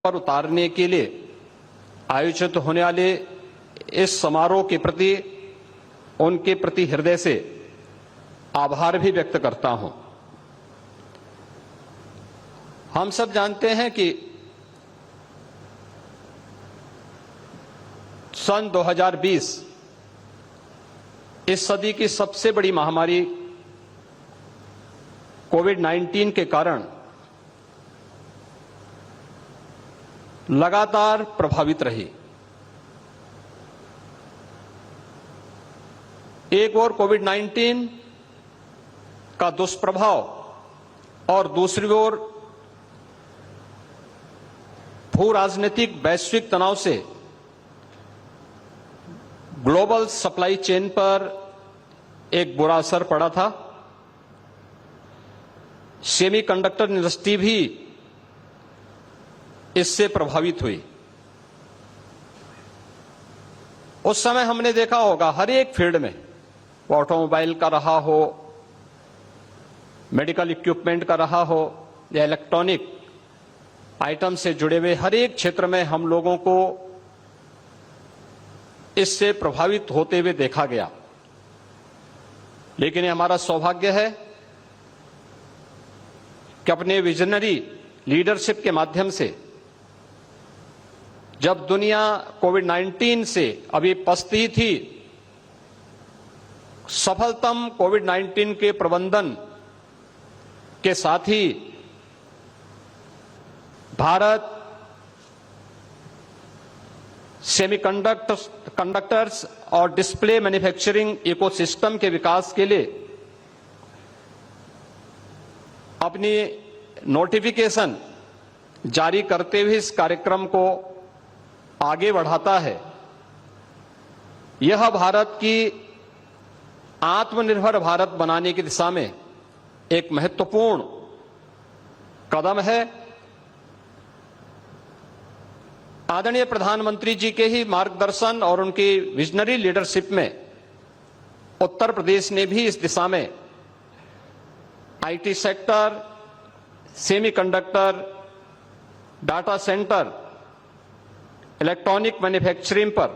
पर उतारने के लिए आयोजित होने वाले इस समारोह के प्रति उनके प्रति हृदय से आभार भी व्यक्त करता हूं। हम सब जानते हैं कि सन 2020 इस सदी की सबसे बड़ी महामारी कोविड-19 के कारण लगातार प्रभावित रही। एक ओर कोविड-19 का दुष्प्रभाव और दूसरी ओर भू राजनीतिक वैश्विक तनाव से ग्लोबल सप्लाई चेन पर एक बुरा असर पड़ा था। सेमीकंडक्टर इंडस्ट्री भी इससे प्रभावित हुई। उस समय हमने देखा होगा हर एक फील्ड में, वो ऑटोमोबाइल का रहा हो, मेडिकल इक्विपमेंट का रहा हो या इलेक्ट्रॉनिक आइटम से जुड़े हुए हर एक क्षेत्र में हम लोगों को इससे प्रभावित होते हुए देखा गया। लेकिन ये हमारा सौभाग्य है कि अपने विजनरी लीडरशिप के माध्यम से जब दुनिया कोविड-19 से अभी पछती थी, सफलतम कोविड-19 के प्रबंधन के साथ ही भारत सेमीकंडक्टर्स और डिस्प्ले मैन्युफैक्चरिंग इकोसिस्टम के विकास के लिए अपनी नोटिफिकेशन जारी करते हुए इस कार्यक्रम को आगे बढ़ाता है। यह भारत की आत्मनिर्भर भारत बनाने की दिशा में एक महत्वपूर्ण कदम है। आदरणीय प्रधानमंत्री जी के ही मार्गदर्शन और उनकी विजनरी लीडरशिप में उत्तर प्रदेश ने भी इस दिशा में IT sector, semiconductor, data centre, electronic manufacturing पर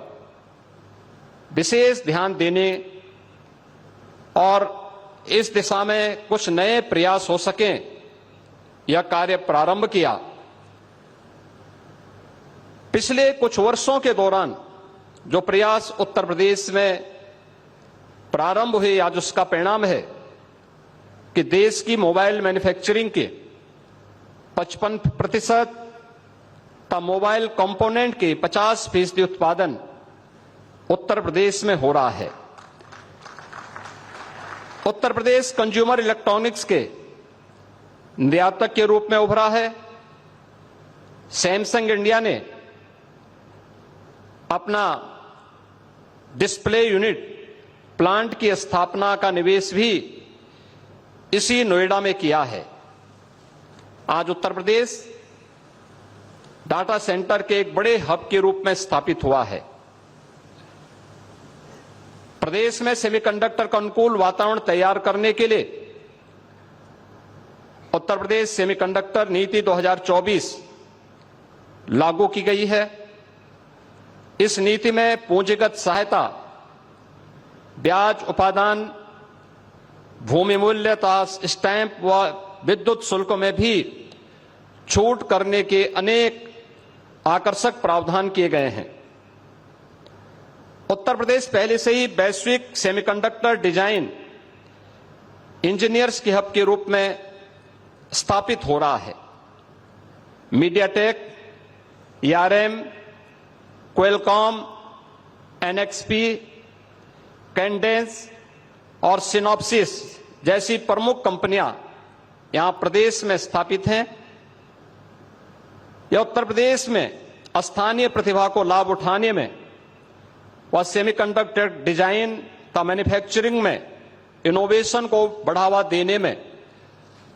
विशेष ध्यान देने और इस दिशा में कुछ नए प्रयास हो सकें, यह कार्य प्रारंभ किया। पिछले कुछ वर्षों के दौरान जो प्रयास उत्तर प्रदेश में प्रारंभ हुए, आज उसका परिणाम है कि देश की मोबाइल मैन्युफैक्चरिंग के 55% मोबाइल कंपोनेंट के 50% उत्पादन उत्तर प्रदेश में हो रहा है। उत्तर प्रदेश कंज्यूमर इलेक्ट्रॉनिक्स के निर्यातक के रूप में उभरा है। सैमसंग इंडिया ने अपना डिस्प्ले यूनिट प्लांट की स्थापना का निवेश भी इसी नोएडा में किया है। आज उत्तर प्रदेश डाटा सेंटर के एक बड़े हब के रूप में स्थापित हुआ है। प्रदेश में सेमीकंडक्टर का अनुकूल वातावरण तैयार करने के लिए उत्तर प्रदेश सेमीकंडक्टर नीति 2024 लागू की गई है। इस नीति में पूंजीगत सहायता, ब्याज उपादान, भूमि मूल्य तथा स्टैंप व विद्युत शुल्कों में भी छूट करने के अनेक आकर्षक प्रावधान किए गए हैं। उत्तर प्रदेश पहले से ही वैश्विक सेमीकंडक्टर डिजाइन इंजीनियर्स के हब के रूप में स्थापित हो रहा है। MediaTek, ARM, Qualcomm, NXP, Cadence और सिनॉप्सिस जैसी प्रमुख कंपनियां यहां प्रदेश में स्थापित हैं। यह उत्तर प्रदेश में स्थानीय प्रतिभा को लाभ उठाने में व सेमीकंडक्टर डिजाइन का मैन्युफैक्चरिंग में इनोवेशन को बढ़ावा देने में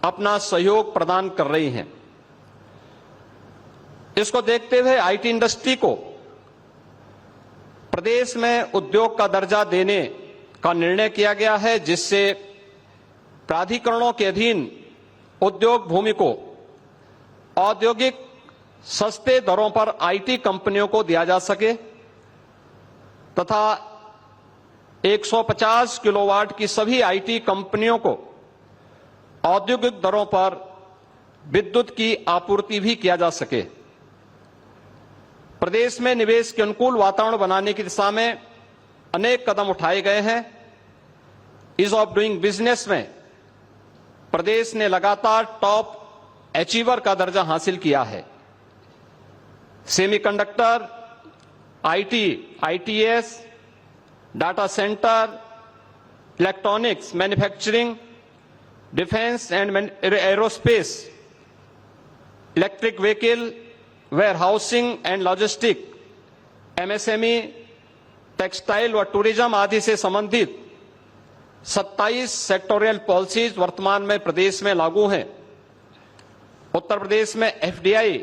अपना सहयोग प्रदान कर रही हैं। इसको देखते हुए आईटी इंडस्ट्री को प्रदेश में उद्योग का दर्जा देने का निर्णय किया गया है, जिससे प्राधिकरणों के अधीन उद्योग भूमि को औद्योगिक सस्ते दरों पर आईटी कंपनियों को दिया जा सके तथा 150 किलोवाट की सभी आईटी कंपनियों को औद्योगिक दरों पर विद्युत की आपूर्ति भी किया जा सके। प्रदेश में निवेश के अनुकूल वातावरण बनाने की दिशा में अनेक कदम उठाए गए हैं। ईज ऑफ डूइंग बिजनेस में प्रदेश ने लगातार टॉप अचीवर का दर्जा हासिल किया है। Semiconductor, IT, ITS, data centre, electronics, manufacturing, defence and aerospace, electric vehicle, warehousing and logistic, MSME, textile व टूरिज्म आदि से संबंधित 27 सेक्टोरियल पॉलिसीज वर्तमान में प्रदेश में लागू हैं। उत्तर प्रदेश में एफडीआई,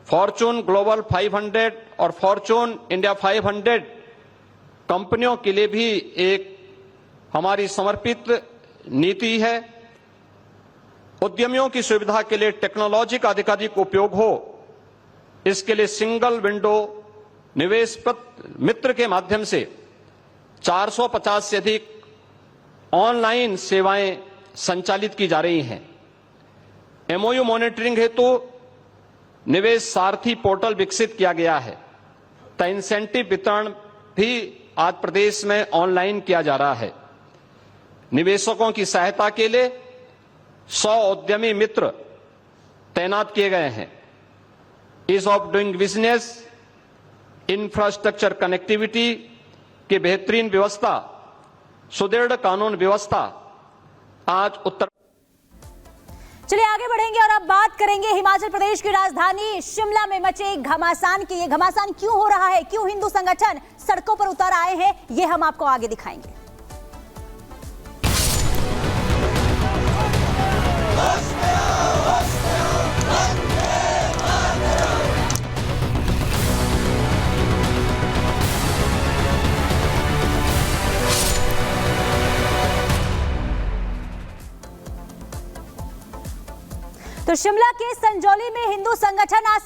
फॉर्चून ग्लोबल 500 और फॉर्चून इंडिया 500 कंपनियों के लिए भी एक हमारी समर्पित नीति है। उद्यमियों की सुविधा के लिए टेक्नोलॉजी का अधिकाधिक उपयोग हो, इसके लिए सिंगल विंडो निवेश मित्र के माध्यम से 450 से अधिक ऑनलाइन सेवाएं संचालित की जा रही हैं। एमओयू मॉनिटरिंग हेतु निवेश सारथी पोर्टल विकसित किया गया है। तो इंसेंटिव वितरण भी आज प्रदेश में ऑनलाइन किया जा रहा है। निवेशकों की सहायता के लिए 100 उद्यमी मित्र तैनात किए गए हैं। Ease of doing business, infrastructure connectivity की बेहतरीन व्यवस्था, सुदृढ़ कानून व्यवस्था आज उत्तर। चलिए आगे बढ़ेंगे और अब बात करेंगे हिमाचल प्रदेश की राजधानी शिमला में मचे घमासान की। ये घमासान क्यों हो रहा है, क्यों हिंदू संगठन सड़कों पर उतर आए हैं, ये हम आपको आगे दिखाएंगे। तो शिमला के संजौली में हिंदू संगठन आज